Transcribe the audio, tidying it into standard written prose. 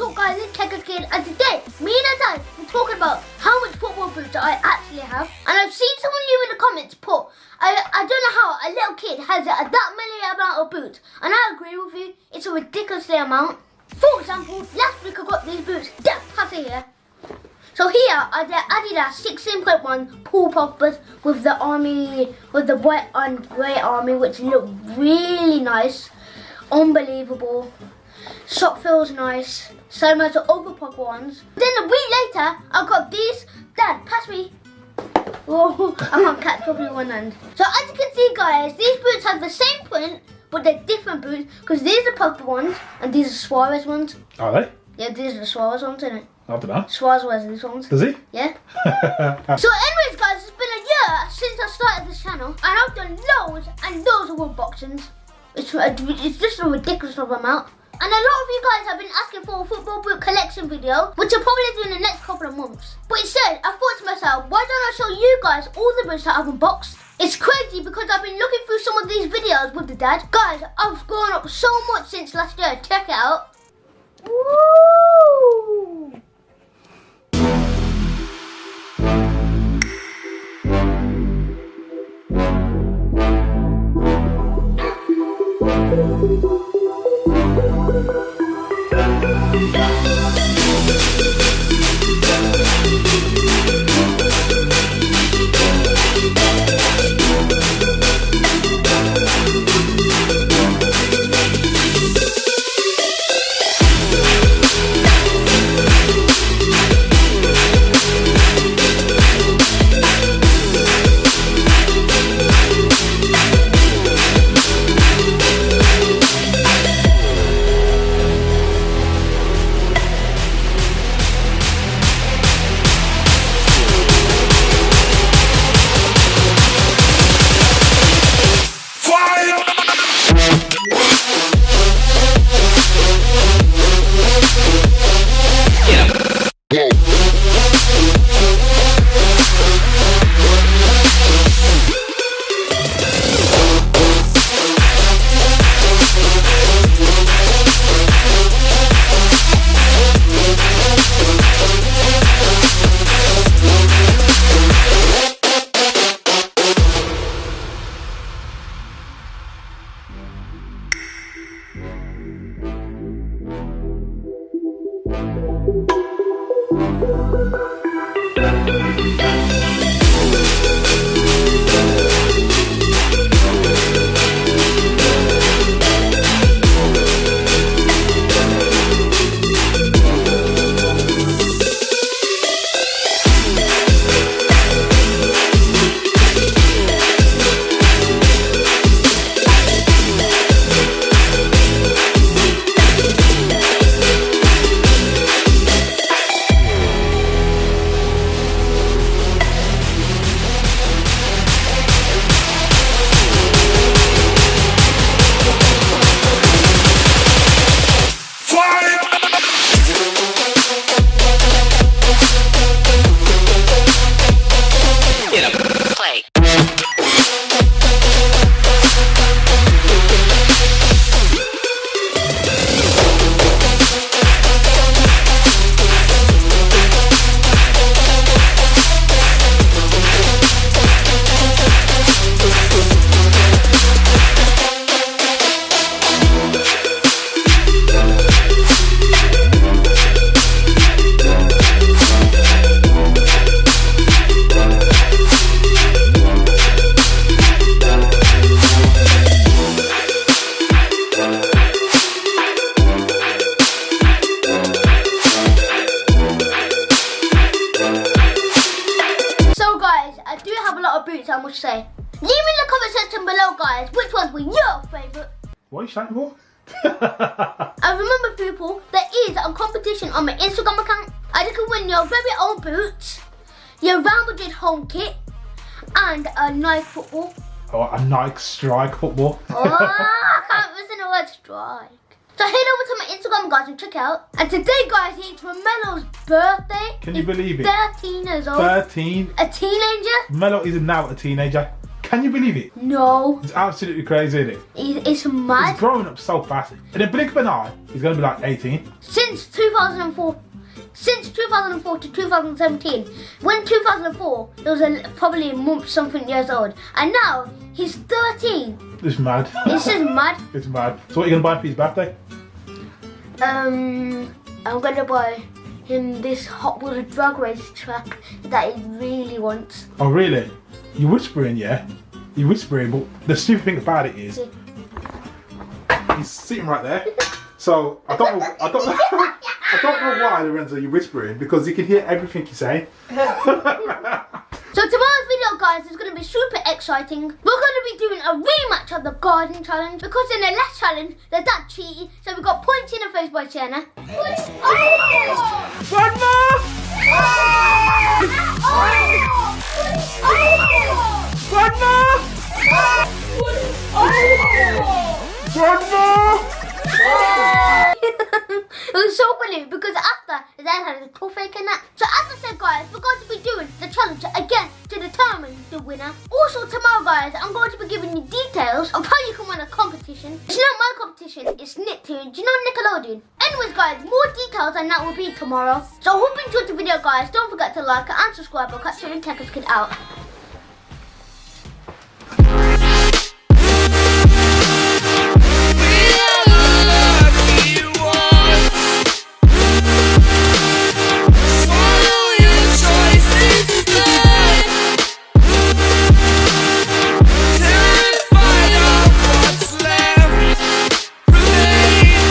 up guys, it's Tekkerz Kid, and today, me and Dad will talking about how much football boots I actually have. And I've seen someone leave in the comments put, I don't know how a little kid has that many amount of boots. And I agree with you, it's a ridiculously amount. For example, last week I got these boots, that passy here. So here are the Adidas 16.1 pool poppers with the army, with the white and grey army, which look really nice. Unbelievable. Sock feels nice. Same as the other popper ones. Then a week later, I got these. Dad, pass me. Oh, I can't catch properly one hand. So as you can see guys, these boots have the same print, but they're different boots because these are the popper ones and these are Suarez ones. Are they? Yeah, these are the Suarez ones, isn't it? I don't know. Suarez wears these ones. Does he? Yeah. So anyways guys, it's been a year since I started this channel and I've done loads and loads of unboxings. It's just a ridiculous amount. And a lot of you guys have been asking for a football boot collection video, which I'll probably do in the next couple of months. But instead, I thought to myself, why don't I show you guys all the boots that I've unboxed? It's crazy because I've been looking through some of these videos with the dad. Guys, I've grown up so much since last year. Check it out. Woo! I must say. Leave in the comment section below guys, which ones were your favourite? What are you shouting for? I remember people, there is a competition on my Instagram account. You can win your very own boots, your Real Madrid home kit, and a Nike football. Oh, a Nike strike football. Oh, I can't listen to the word strike. So head over to my Instagram guys and check it out. And today guys, it's Melo's birthday. Can you believe it? 13 years old. 13? A teenager. Melo is now a teenager. Can you believe it? No. It's absolutely crazy, isn't it? It's mad. He's growing up so fast. In a blink of an eye, he's going to be like 18. Since 2004 to 2017. When 2004, he was probably a month something years old. And now, he's 13. It's mad. This is mad. It's mad. So what are you going to buy for his birthday? I'm going to buy him this Hot Wheels drag race track that he really wants. Oh, really? You're whispering, yeah? You're whispering, but the stupid thing about it is, he's sitting right there. So I don't know why, Lorenzo, you're whispering, because you can hear everything you're saying. So tomorrow's video, guys, is going to be super exciting. We're going to be doing a rematch of the garden challenge, because in the last challenge, the dad cheated, so we got points in the face by Sienna. One more! One more! One more! It was so funny because after the dad had a toothache and that. So as I said, guys, we're going to be doing the challenge again to determine the winner. Also tomorrow, guys, I'm going to be giving you details of how you can win a competition. It's not my competition, it's Nicktoons. Do you know Nickelodeon? Anyways, guys, more details and that will be tomorrow. So I hope you enjoyed the video, guys. Don't forget to like and subscribe. I'll catch you in Tekkerz Kid out.